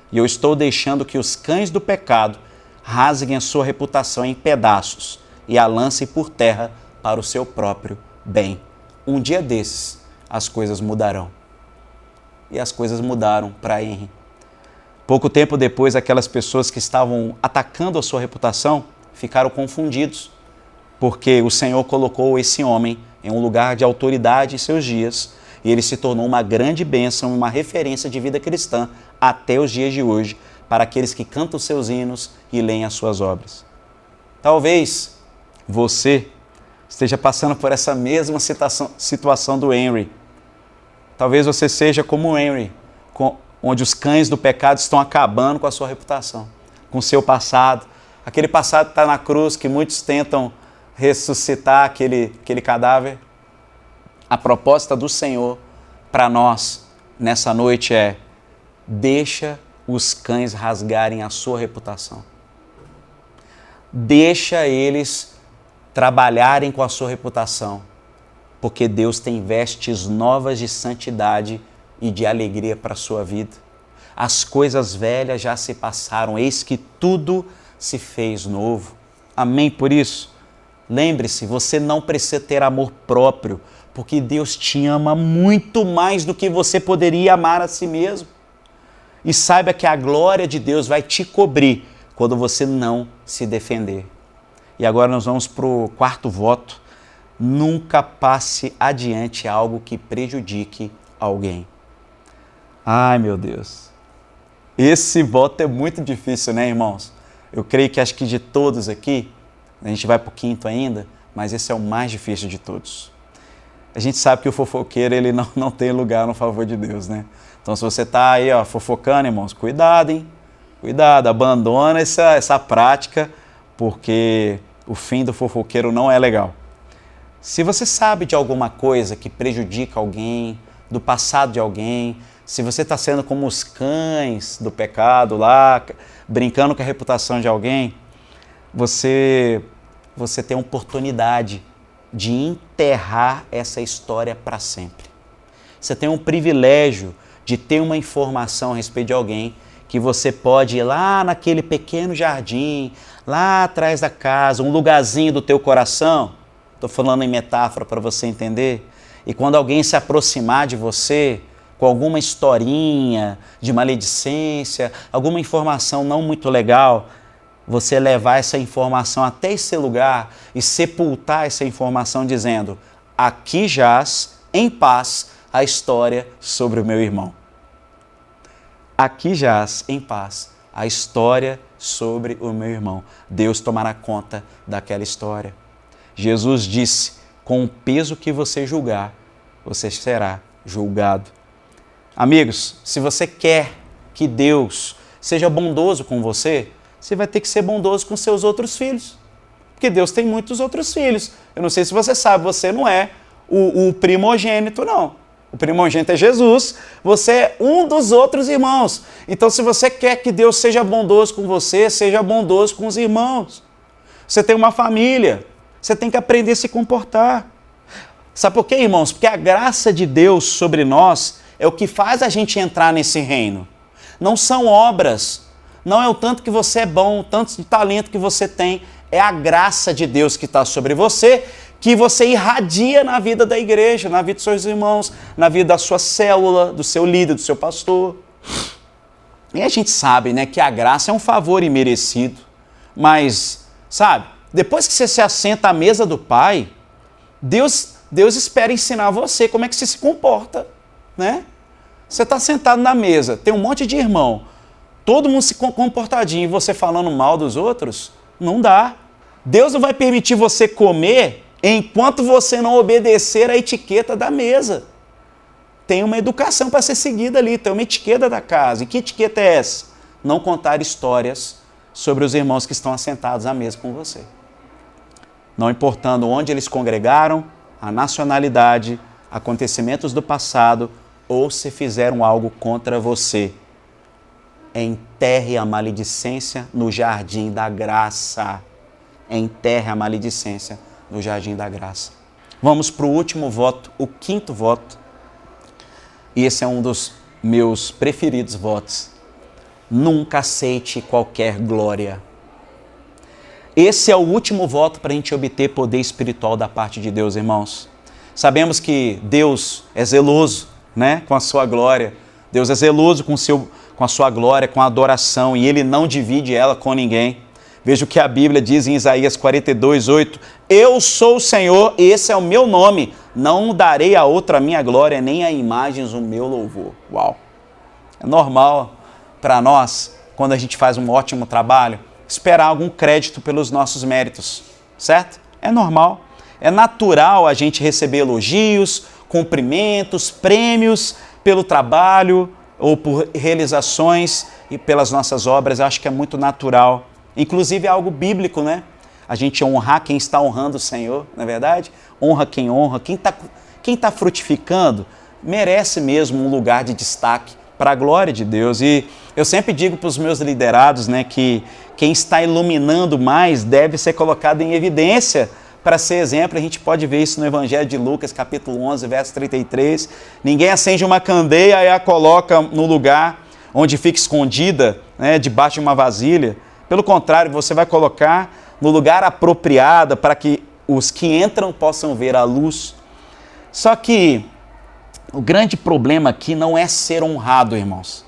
e eu estou deixando que os cães do pecado rasguem a sua reputação em pedaços e a lancem por terra para o seu próprio bem. Um dia desses, as coisas mudarão. E as coisas mudaram para Henry. Pouco tempo depois, aquelas pessoas que estavam atacando a sua reputação ficaram confundidos, porque o Senhor colocou esse homem em um lugar de autoridade em seus dias, e ele se tornou uma grande bênção, uma referência de vida cristã até os dias de hoje, para aqueles que cantam seus hinos e leem as suas obras. Talvez você esteja passando por essa mesma situação do Henry. Talvez você seja como o Henry, onde os cães do pecado estão acabando com a sua reputação, com o seu passado. Aquele passado que está na cruz, que muitos tentam ressuscitar aquele cadáver. A proposta do Senhor para nós nessa noite é: deixa os cães rasgarem a sua reputação. Deixa eles trabalharem com a sua reputação, porque Deus tem vestes novas de santidade e de alegria para a sua vida. As coisas velhas já se passaram, eis que tudo se fez novo. Amém por isso? Lembre-se, você não precisa ter amor próprio, porque Deus te ama muito mais do que você poderia amar a si mesmo. E saiba que a glória de Deus vai te cobrir quando você não se defender. E agora nós vamos para o quarto voto. Nunca passe adiante algo que prejudique alguém. Ai, meu Deus. Esse voto é muito difícil, né, irmãos? Eu creio que acho que de todos aqui, a gente vai para o quinto ainda, mas esse é o mais difícil de todos. A gente sabe que o fofoqueiro, ele não tem lugar no favor de Deus, né? Então, se você está aí, fofocando, irmãos, cuidado, hein? Cuidado, abandona essa prática, porque o fim do fofoqueiro não é legal. Se você sabe de alguma coisa que prejudica alguém, do passado de alguém, se você está sendo como os cães do pecado lá, brincando com a reputação de alguém, você tem a oportunidade de enterrar essa história para sempre. Você tem um privilégio de ter uma informação a respeito de alguém que você pode ir lá naquele pequeno jardim, lá atrás da casa, um lugarzinho do teu coração, estou falando em metáfora para você entender, e quando alguém se aproximar de você, com alguma historinha de maledicência, alguma informação não muito legal, você levar essa informação até esse lugar e sepultar essa informação dizendo: aqui jaz em paz a história sobre o meu irmão. Aqui jaz em paz a história sobre o meu irmão. Deus tomará conta daquela história. Jesus disse: com o peso que você julgar, você será julgado. Amigos, se você quer que Deus seja bondoso com você, você vai ter que ser bondoso com seus outros filhos. Porque Deus tem muitos outros filhos. Eu não sei se você sabe, você não é o primogênito, não. O primogênito é Jesus, você é um dos outros irmãos. Então, se você quer que Deus seja bondoso com você, seja bondoso com os irmãos. Você tem uma família, você tem que aprender a se comportar. Sabe por quê, irmãos? Porque a graça de Deus sobre nós é o que faz a gente entrar nesse reino. Não são obras, não é o tanto que você é bom, o tanto de talento que você tem, é a graça de Deus que está sobre você, que você irradia na vida da igreja, na vida dos seus irmãos, na vida da sua célula, do seu líder, do seu pastor. E a gente sabe, né, que a graça é um favor imerecido, mas, sabe, depois que você se assenta à mesa do Pai, Deus espera ensinar você como é que você se comporta, né? Você está sentado na mesa, tem um monte de irmão, todo mundo se comportadinho e você falando mal dos outros, não dá. Deus não vai permitir você comer enquanto você não obedecer a etiqueta da mesa. Tem uma educação para ser seguida ali, tem uma etiqueta da casa. E que etiqueta é essa? Não contar histórias sobre os irmãos que estão assentados à mesa com você. Não importando onde eles congregaram, a nacionalidade, acontecimentos do passado ou se fizeram algo contra você. Enterre a maledicência no jardim da graça. Enterre a maledicência no jardim da graça. Vamos para o último voto, o quinto voto. E esse é um dos meus preferidos votos. Nunca aceite qualquer glória. Esse é o último voto para a gente obter poder espiritual da parte de Deus, irmãos. Sabemos que Deus é zeloso, né, com a sua glória. Deus é zeloso com a sua glória, com a adoração, e Ele não divide ela com ninguém. Veja o que a Bíblia diz em Isaías 42:8. Eu sou o Senhor, esse é o meu nome. Não darei a outra a minha glória, nem a imagens o meu louvor. Uau! É normal para nós, quando a gente faz um ótimo trabalho, esperar algum crédito pelos nossos méritos, certo? É normal. É natural a gente receber elogios, cumprimentos, prêmios pelo trabalho ou por realizações e pelas nossas obras. Eu acho que é muito natural. Inclusive é algo bíblico, né? A gente honrar quem está honrando o Senhor, não é verdade? Honra. Quem tá frutificando merece mesmo um lugar de destaque para a glória de Deus. E eu sempre digo para os meus liderados, né, que quem está iluminando mais deve ser colocado em evidência para ser exemplo. A gente pode ver isso no Evangelho de Lucas, capítulo 11, verso 33. Ninguém acende uma candeia e a coloca no lugar onde fica escondida, né, debaixo de uma vasilha. Pelo contrário, você vai colocar no lugar apropriado para que os que entram possam ver a luz. Só que o grande problema aqui não é ser honrado, irmãos,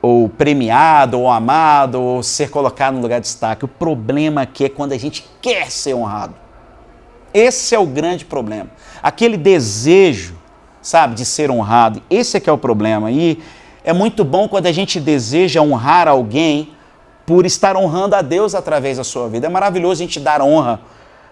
ou premiado, ou amado, ou ser colocado no lugar de destaque. O problema aqui é quando a gente quer ser honrado. Esse é o grande problema. Aquele desejo, sabe, de ser honrado. Esse é que é o problema. E é muito bom quando a gente deseja honrar alguém por estar honrando a Deus através da sua vida. É maravilhoso a gente dar honra.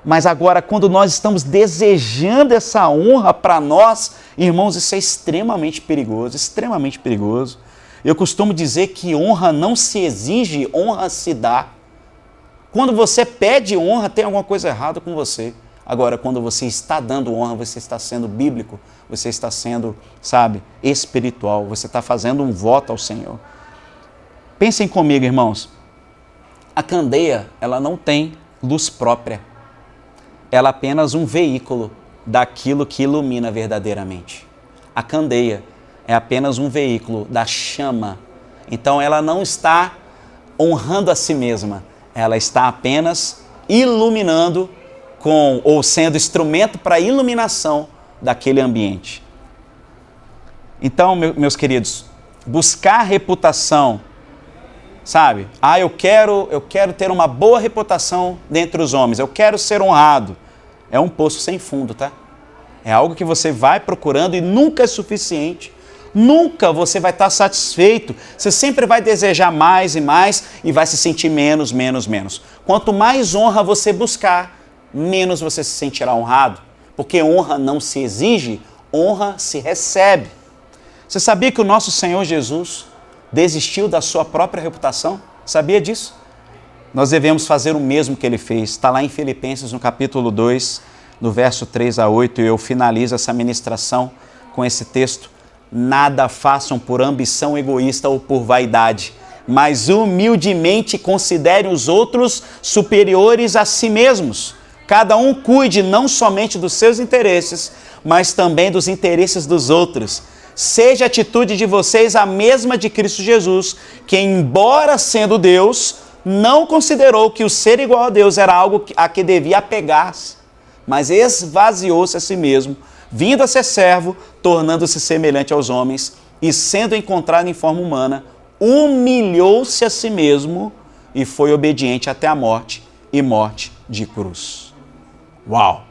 Mas agora, quando nós estamos desejando essa honra para nós, irmãos, isso é extremamente perigoso, extremamente perigoso. Eu costumo dizer que honra não se exige, honra se dá. Quando você pede honra, tem alguma coisa errada com você. Agora, quando você está dando honra, você está sendo bíblico, você está sendo, sabe, espiritual, você está fazendo um voto ao Senhor. Pensem comigo, irmãos. A candeia, ela não tem luz própria. Ela é apenas um veículo daquilo que ilumina verdadeiramente. A candeia é apenas um veículo da chama. Então ela não está honrando a si mesma, ela está apenas iluminando ou sendo instrumento para a iluminação daquele ambiente. Então, meus queridos, buscar reputação, sabe? Eu quero ter uma boa reputação dentre os homens, eu quero ser honrado. É um poço sem fundo, tá? É algo que você vai procurando e nunca é suficiente. Nunca você vai estar satisfeito. Você sempre vai desejar mais e mais e vai se sentir menos. Quanto mais honra você buscar, menos você se sentirá honrado. Porque honra não se exige, honra se recebe. Você sabia que o nosso Senhor Jesus desistiu da sua própria reputação? Sabia disso? Nós devemos fazer o mesmo que ele fez. Está lá em Filipenses, no capítulo 2, no verso 3 a 8, e eu finalizo essa ministração com esse texto. Nada façam por ambição egoísta ou por vaidade, mas humildemente considerem os outros superiores a si mesmos. Cada um cuide não somente dos seus interesses, mas também dos interesses dos outros. Seja a atitude de vocês a mesma de Cristo Jesus, que, embora sendo Deus, não considerou que o ser igual a Deus era algo a que devia apegar-se, mas esvaziou-se a si mesmo, vindo a ser servo, tornando-se semelhante aos homens, e sendo encontrado em forma humana, humilhou-se a si mesmo e foi obediente até a morte, e morte de cruz. Uau!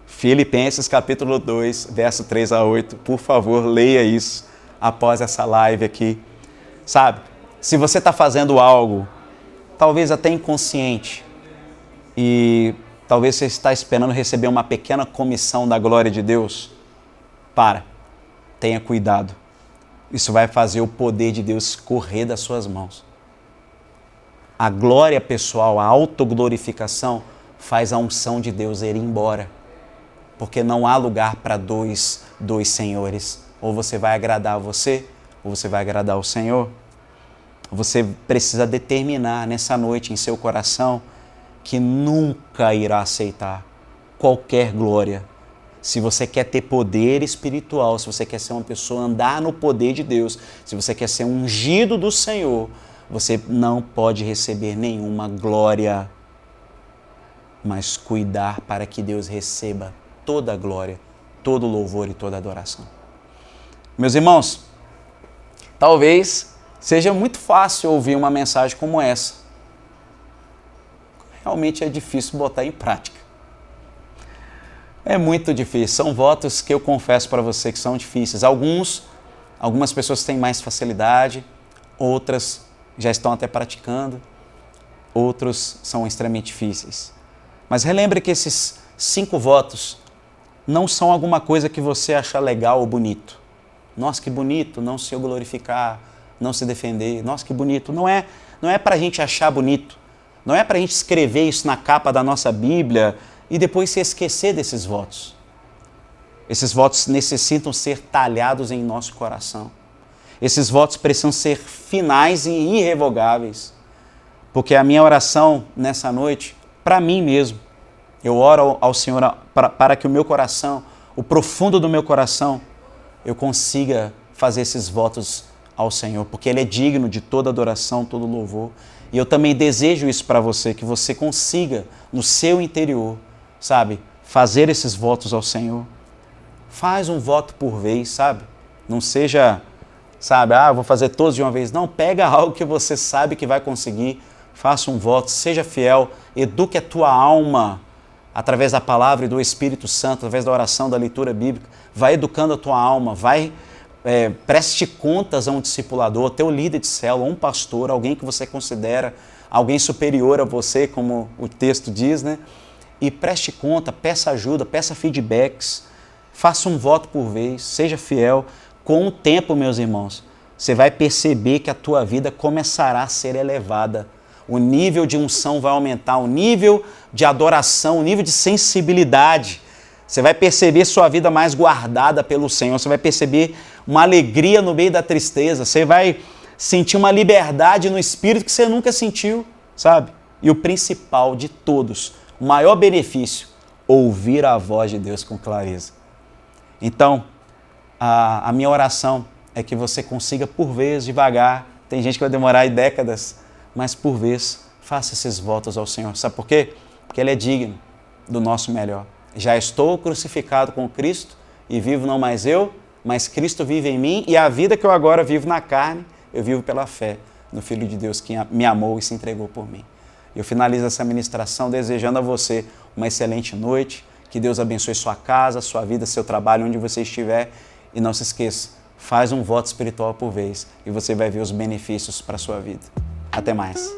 Filipenses capítulo 2, verso 3 a 8, por favor, leia isso após essa live aqui. Sabe, se você está fazendo algo, talvez até inconsciente, e talvez você está esperando receber uma pequena comissão da glória de Deus, tenha cuidado. Isso vai fazer o poder de Deus correr das suas mãos. A glória pessoal, a autoglorificação, faz a unção de Deus ir embora. Porque não há lugar para dois senhores. Ou você vai agradar você, ou você vai agradar o Senhor. Você precisa determinar nessa noite em seu coração que nunca irá aceitar qualquer glória. Se você quer ter poder espiritual, se você quer ser uma pessoa, andar no poder de Deus, se você quer ser ungido do Senhor, você não pode receber nenhuma glória, mas cuidar para que Deus receba toda a glória, todo o louvor e toda a adoração. Meus irmãos, talvez seja muito fácil ouvir uma mensagem como essa. Realmente é difícil botar em prática. É muito difícil. São votos que eu confesso para você que são difíceis. Algumas pessoas têm mais facilidade, outras já estão até praticando, outros são extremamente difíceis. Mas relembre que esses 5 votos não são alguma coisa que você acha legal ou bonito. Nossa, que bonito, não se glorificar, não se defender. Nossa, que bonito. Não é para a gente achar bonito. Não é para a gente escrever isso na capa da nossa Bíblia e depois se esquecer desses votos. Esses votos necessitam ser talhados em nosso coração. Esses votos precisam ser finais e irrevogáveis. Porque a minha oração nessa noite, para mim mesmo, eu oro ao Senhor para que o meu coração, o profundo do meu coração, eu consiga fazer esses votos ao Senhor, porque Ele é digno de toda adoração, todo louvor. E eu também desejo isso para você, que você consiga, no seu interior, sabe, fazer esses votos ao Senhor. Faz um voto por vez, sabe? Não seja, sabe, vou fazer todos de uma vez. Não, pega algo que você sabe que vai conseguir, faça um voto, seja fiel, eduque a tua alma, através da palavra e do Espírito Santo, através da oração, da leitura bíblica, vai educando a tua alma, preste contas a um discipulador, teu líder de célula, um pastor, alguém que você considera alguém superior a você, como o texto diz, né? E preste conta, peça ajuda, peça feedbacks, faça um voto por vez, seja fiel. Com o tempo, meus irmãos, você vai perceber que a tua vida começará a ser elevada. O nível de unção vai aumentar, o nível de adoração, o nível de sensibilidade. Você vai perceber sua vida mais guardada pelo Senhor, você vai perceber uma alegria no meio da tristeza, você vai sentir uma liberdade no espírito que você nunca sentiu, sabe? E o principal de todos, o maior benefício, ouvir a voz de Deus com clareza. Então, a minha oração é que você consiga por vez, devagar, tem gente que vai demorar décadas, mas por vez, faça esses votos ao Senhor. Sabe por quê? Porque Ele é digno do nosso melhor. Já estou crucificado com Cristo e vivo não mais eu, mas Cristo vive em mim e a vida que eu agora vivo na carne, eu vivo pela fé no Filho de Deus que me amou e se entregou por mim. Eu finalizo essa ministração desejando a você uma excelente noite, que Deus abençoe sua casa, sua vida, seu trabalho, onde você estiver. E não se esqueça, faz um voto espiritual por vez e você vai ver os benefícios para a sua vida. Até mais.